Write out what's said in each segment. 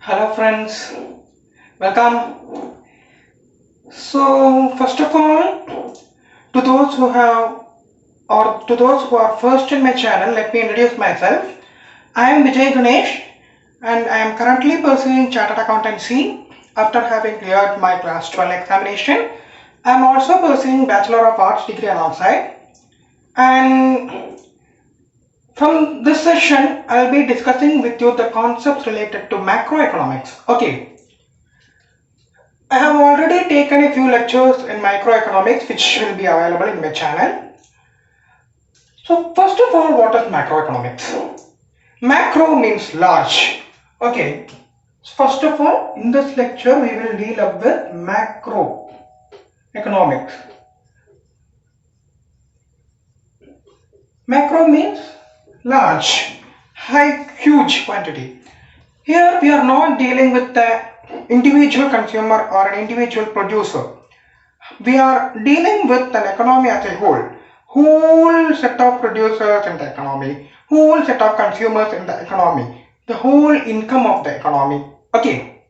Hello friends, welcome. So first of all, to those who have or to those who are first in my channel, let me introduce myself. I am Vijay Ganesh and I am currently pursuing Chartered Accountancy after having cleared my class 12 examination. I am also pursuing Bachelor of Arts degree alongside, and from this session I will be discussing with you the concepts related to macroeconomics. Okay. I have already taken a few lectures in microeconomics which will be available in my channel. So first of all, what is macroeconomics? Macro means large. Okay. First of all, in this lecture we will deal up with macroeconomics. Macro means large, high, huge quantity. Here we are not dealing with the individual consumer or an individual producer. We are dealing with an economy as a whole set of producers in the economy, whole set of consumers in the economy, the whole income of the economy. Okay.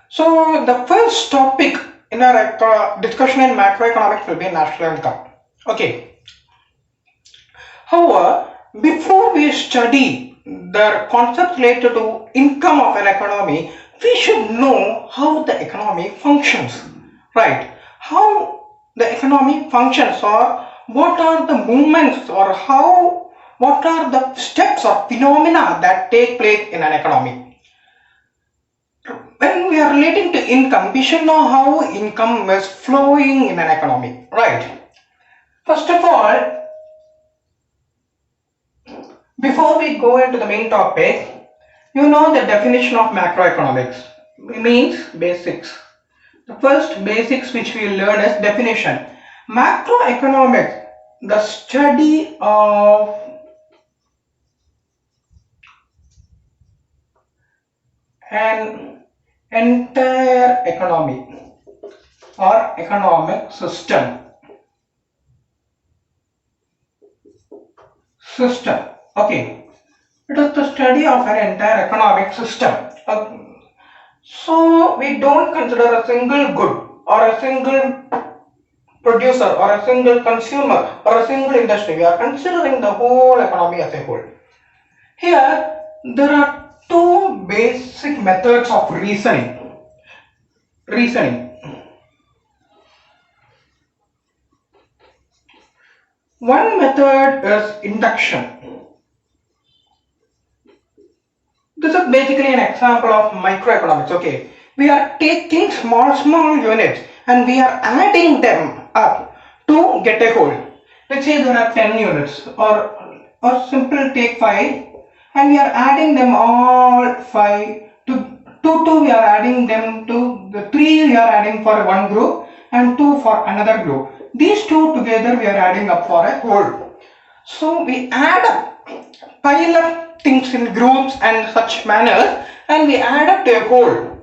So the first topic in our discussion in macroeconomics will be national income. Okay. However, before we study the concepts related to income of an economy, we should know how the economy functions, right? How the economy functions, or what are the movements, or what are the steps or phenomena that take place in an economy. When we are relating to income, we should know how income is flowing in an economy, right? First of all, before we go into the main topic, you know the definition of macroeconomics. It means basics. The first basics which we learn is definition. Macroeconomics, the study of an entire economy or economic system. Okay. It is the study of an entire economic system. So we don't consider a single good or a single producer or a single consumer or a single industry. We are considering the whole economy as a whole. Here there are two basic methods of reasoning. One method is induction. This is basically an example of microeconomics. Okay, we are taking small units and we are adding them up to get a whole. Let's say there are 10 units, or simple take 5, and we are adding them all 5 to 2 we are adding them to the 3 we are adding for one group and 2 for another group. These two together we are adding up for a whole. So we add up, pile up things in groups and such manners, and we add up to a whole.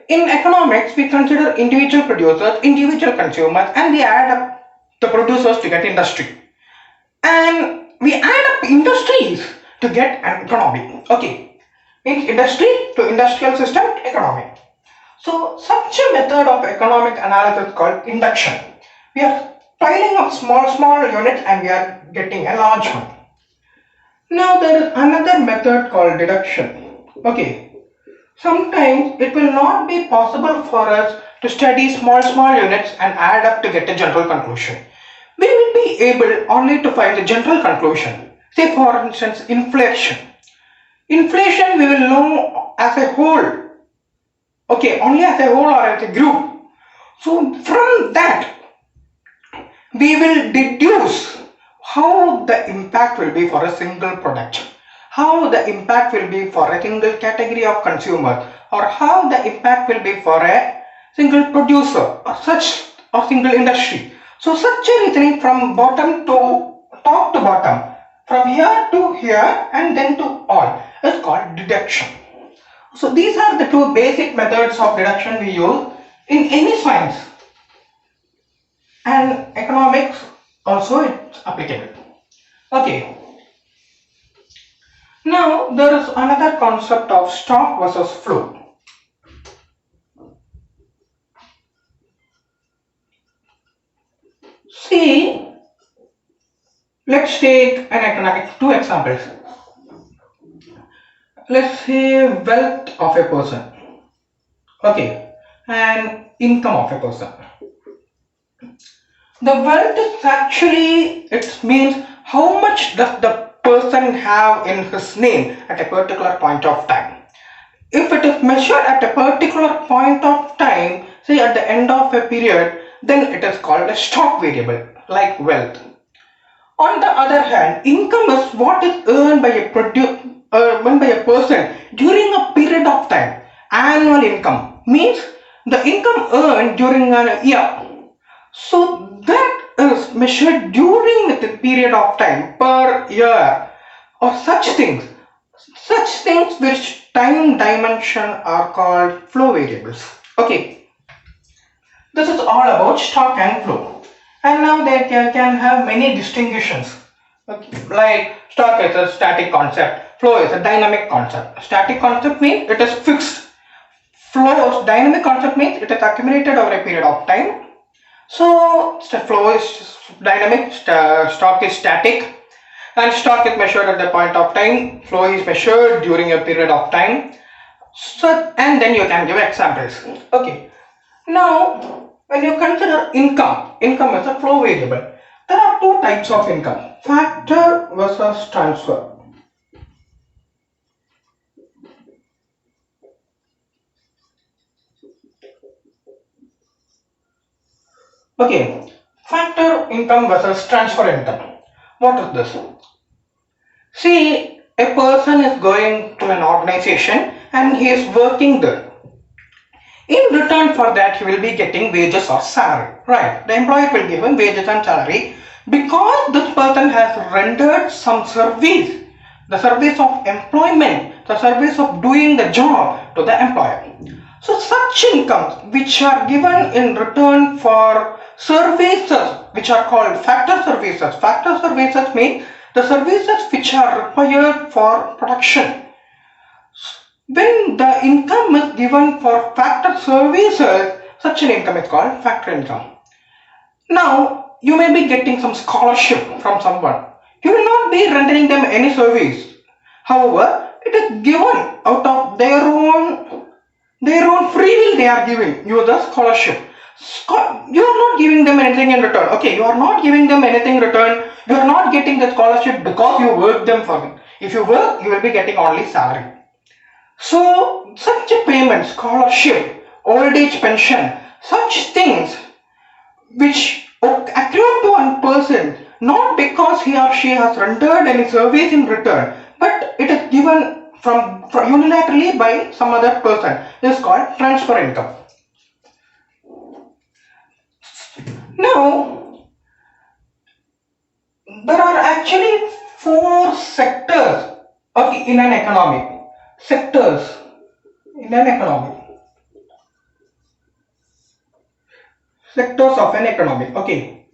In economics, we consider individual producers, individual consumers, and we add up the producers to get industry. And we add up industries to get an economy. Okay, means industry to industrial system to economy. So such a method of economic analysis is called induction. We are piling up small units and we are getting a large one. Now there is another method called deduction. Okay, sometimes it will not be possible for us to study small units and add up to get a general conclusion. We will be able only to find the general conclusion. Say for instance inflation. Inflation we will know as a whole. Okay, only as a whole or as a group. So from that we will deduce how the impact will be for a single product, how the impact will be for a single category of consumers, or how the impact will be for a single producer or a single industry. So such a reasoning from bottom to top to bottom, from here to here and then to all, is called deduction. So these are the two basic methods of deduction we use in any science, and economics also it's applicable. Okay. Now there is another concept of stock versus flow. See, let's take two examples. Let's say wealth of a person, okay, and income of a person. The wealth is actually, it means how much does the person have in his name at a particular point of time. If it is measured at a particular point of time, say at the end of a period, then it is called a stock variable, like wealth. On the other hand, income is what is earned by a person during a period of time. Annual income means the income earned during a year. So that is measured during the period of time per year, or such things. Such things which time dimension are called flow variables. Okay, this is all about stock and flow. And now they can have many distinctions. Okay. Like stock is a static concept, flow is a dynamic concept. Static concept means it is fixed. Flow, dynamic concept means it is accumulated over a period of time. So flow is dynamic, stock is static, and stock is measured at the point of time, flow is measured during a period of time. So, and then you can give examples. Okay. Now, when you consider income is a flow variable. There are two types of income, factor versus transfer. Okay, factor income versus transfer income. What is this? See, a person is going to an organization and he is working there. In return for that, he will be getting wages or salary, right? The employer will give him wages and salary because this person has rendered some service, the service of employment, the service of doing the job to the employer. So such incomes which are given in return for services which are called factor services. Factor services mean the services which are required for production. When the income is given for factor services, such an income is called factor income. Now, you may be getting some scholarship from someone. You will not be rendering them any service. However, it is given out of their own free will. They are giving you the scholarship. You are not giving them anything in return. Okay, you are not giving them anything in return. You are not getting the scholarship because you work them for it. If you work, you will be getting only salary. So, such a payment, scholarship, old age pension, such things which accrue to one person not because he or she has rendered any service in return, but it is given from unilaterally by some other person. This is called transfer income. Now, there are actually four sectors in an economy. Sectors in an economy. Sectors of an economy. Okay.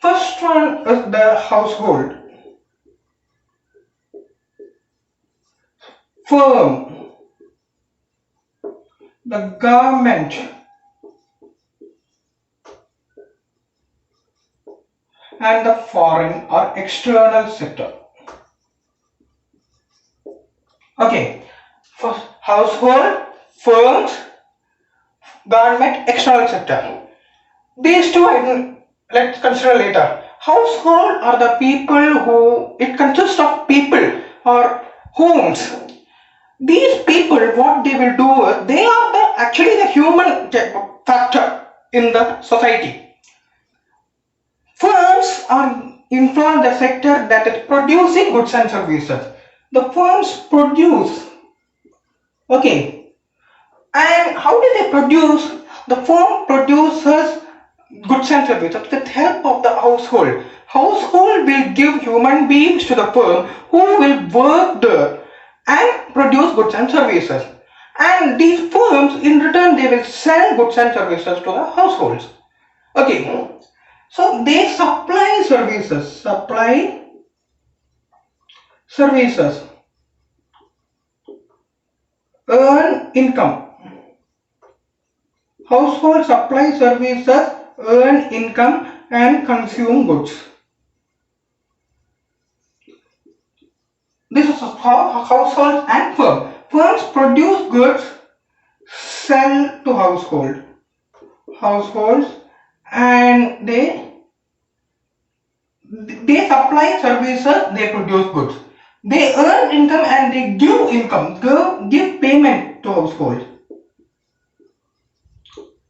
First one is the household, firm, the government, and the foreign or external sector. Okay, first household, firms, government, external sector. These two let's consider later. Household are the people who, it consists of people or homes. These people, what they will do is, they are actually the human factor in the society. Firms are influence the sector that is producing goods and services. The firms produce. Okay. And how do they produce? The firm produces goods and services with help of the household. Household will give human beings to the firm who will work there and produce goods and services. And these firms, in return, they will sell goods and services to the households. Okay. So they supply services, supply services earn income. Households supply services, earn income and consume goods. This is how households and firms. Firms produce goods, sell to households, and they supply services, they produce goods. They earn income and they give income, give payment to households.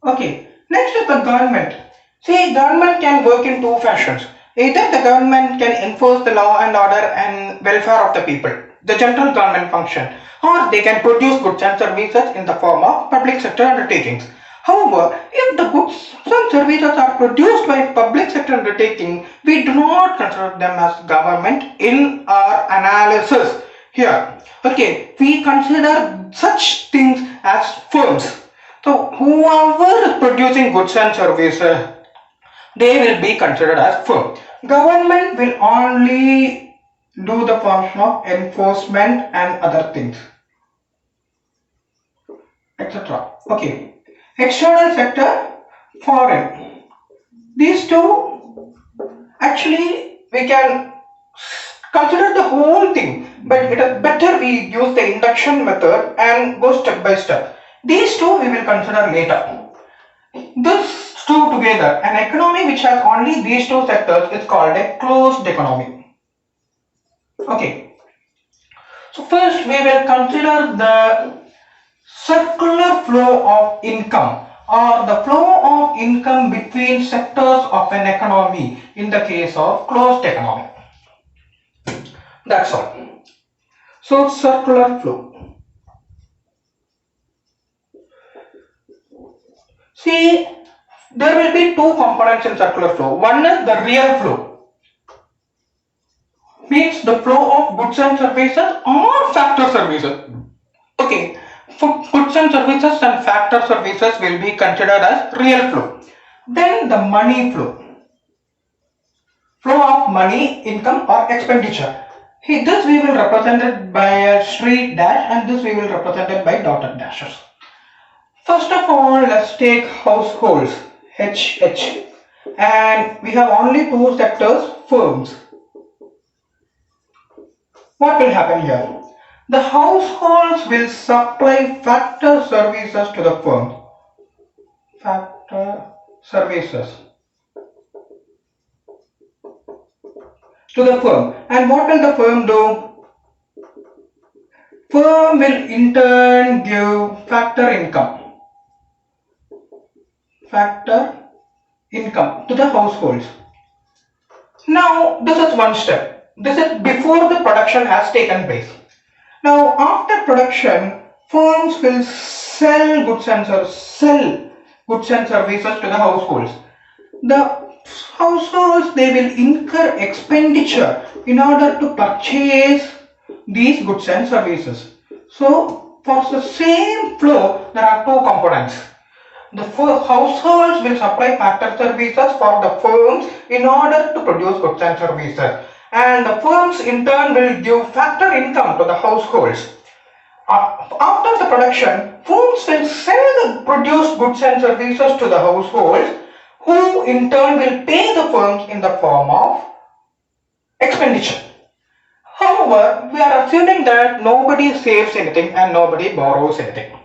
Okay, next is the government. See, government can work in two fashions. Either the government can enforce the law and order and welfare of the people, the general government function, or they can produce goods and services in the form of public sector undertakings. However, if the goods and services are produced by public sector undertaking, we do not consider them as government in our analysis here. Okay, we consider such things as firms. So whoever is producing goods and services, they will be considered as firm. Government will only do the function of enforcement and other things, etc. Okay. External sector, foreign. These two, actually we can consider the whole thing, but it is better we use the induction method and go step by step. These two we will consider later. These two together, an economy which has only these two sectors is called a closed economy. Okay. So first we will consider the circular flow of income, or the flow of income between sectors of an economy in the case of closed economy. That's all. So circular flow. See, there will be two components in circular flow. One is the real flow, means the flow of goods and services or factor services. Okay, for goods and services and factor services will be considered as real flow. Then the money flow of money, income or expenditure. This we will represent it by a straight dash, and this we will represent it by dotted dashes. First of all, let's take households, HH, and we have only two sectors, firms. What will happen here? The households will supply factor services to the firm. Factor services to the firm. And what will the firm do? Firm will in turn give factor income to the households. Now this is one step. This is before the production has taken place. Now after production, firms will sell goods and services to the households. The households, they will incur expenditure in order to purchase these goods and services. So for the same flow, there are two components. The households will supply factor services for the firms in order to produce goods and services, and the firms in turn will give factor income to the households. After the production, firms will sell the produced goods and services to the households, who in turn will pay the firms in the form of expenditure. However, we are assuming that nobody saves anything and nobody borrows anything.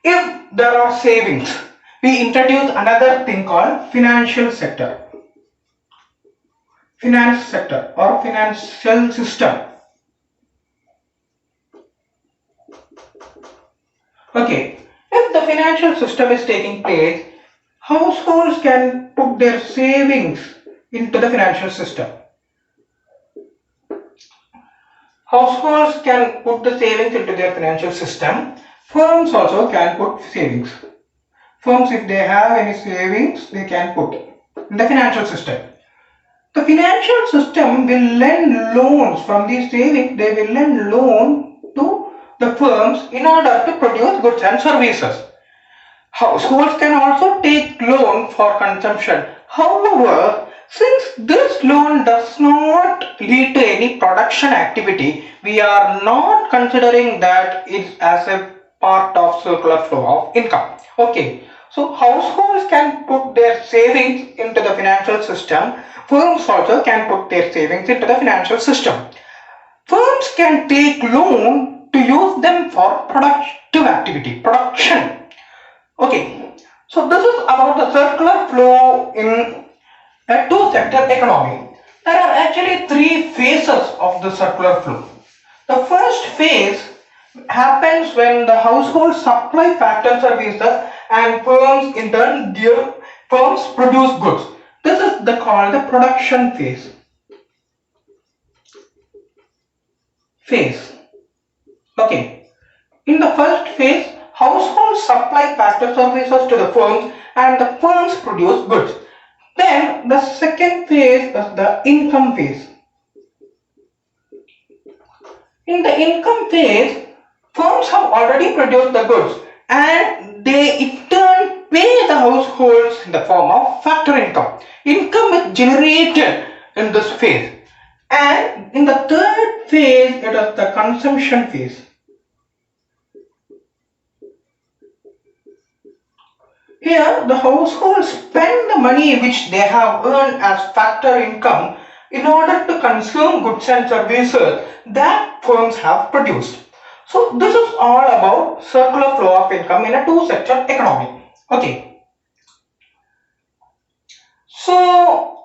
If there are savings, we introduce another thing called financial sector. Finance sector or financial system. Okay, if the financial system is taking place, households can put their savings into the financial system. Households can put the savings into their financial system. Firms also can put savings. Firms, if they have any savings, they can put in the financial system. The financial system will lend loans from these savings. They will lend loan to the firms in order to produce goods and services. Households can also take loan for consumption. However, Since this loan does not lead to any production activity, we are not considering that it as a part of circular flow of income. Okay, so households can put their savings into the financial system. Firms also can put their savings into the financial system. Firms can take loan to use them for productive activity, production. Okay, so this is about the circular flow in a two-sector economy. There are actually three phases of the circular flow. The first phase happens when the household supply factor services and firms in turn give firms produce goods. This is called the production phase. Okay. In the first phase, households supply factor services to the firms and the firms produce goods. Then the second phase is the income phase. In the income phase, firms have already produced the goods and they in turn pay the households in the form of factor income. Income is generated in this phase. And in the third phase, it is the consumption phase. Here, the households spend the money which they have earned as factor income in order to consume goods and services that firms have produced. So, this is all about circular flow of income in a two-sector economy. Okay. So,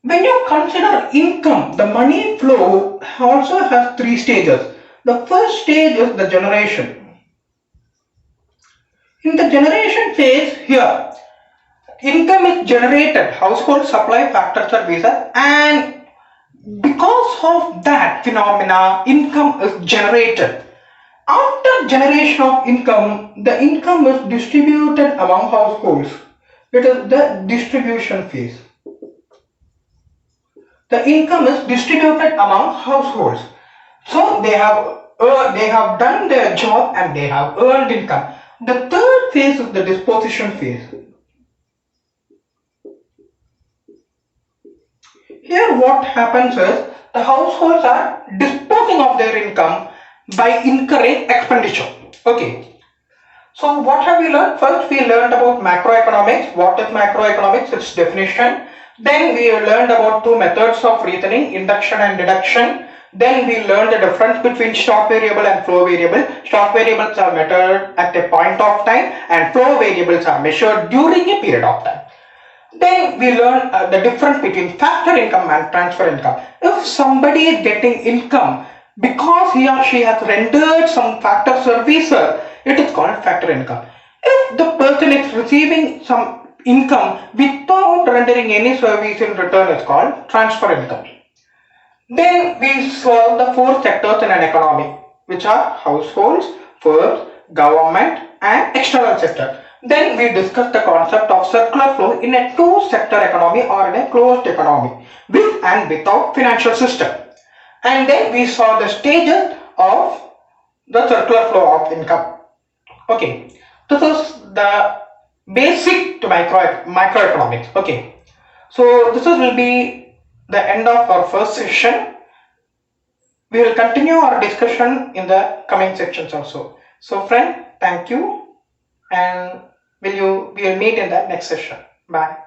when you consider income, the money flow also has three stages. The first stage is the generation. In the generation phase here, income is generated, household supply factor services, and because of that phenomena, income is generated. After generation of income, the income is distributed among households. It is the distribution phase. The income is distributed among households. So they have done their job and they have earned income. The third phase is the disposition phase. Here what happens is the households are disposing of their income by incurring expenditure. Okay. So what have we learned? First we learned about macroeconomics. What is macroeconomics? Its definition. Then we learned about two methods of reasoning, induction and deduction. Then we learned the difference between stock variable and flow variable. Stock variables are measured at a point of time and flow variables are measured during a period of time. Then we learn the difference between factor income and transfer income. If somebody is getting income because he or she has rendered some factor services, it is called factor income. If the person is receiving some income without rendering any service in return, it's called transfer income. Then we saw the four sectors in an economy, which are households, firms, government, and external sector. Then we discussed the concept of circular flow in a two-sector economy or in a closed economy, with and without financial system. And then we saw the stages of the circular flow of income. Okay, this is the basic to microeconomics. Okay, so this will be the end of our first session. We will continue our discussion in the coming sections also. So friend, thank you, and we will meet in the next session. Bye.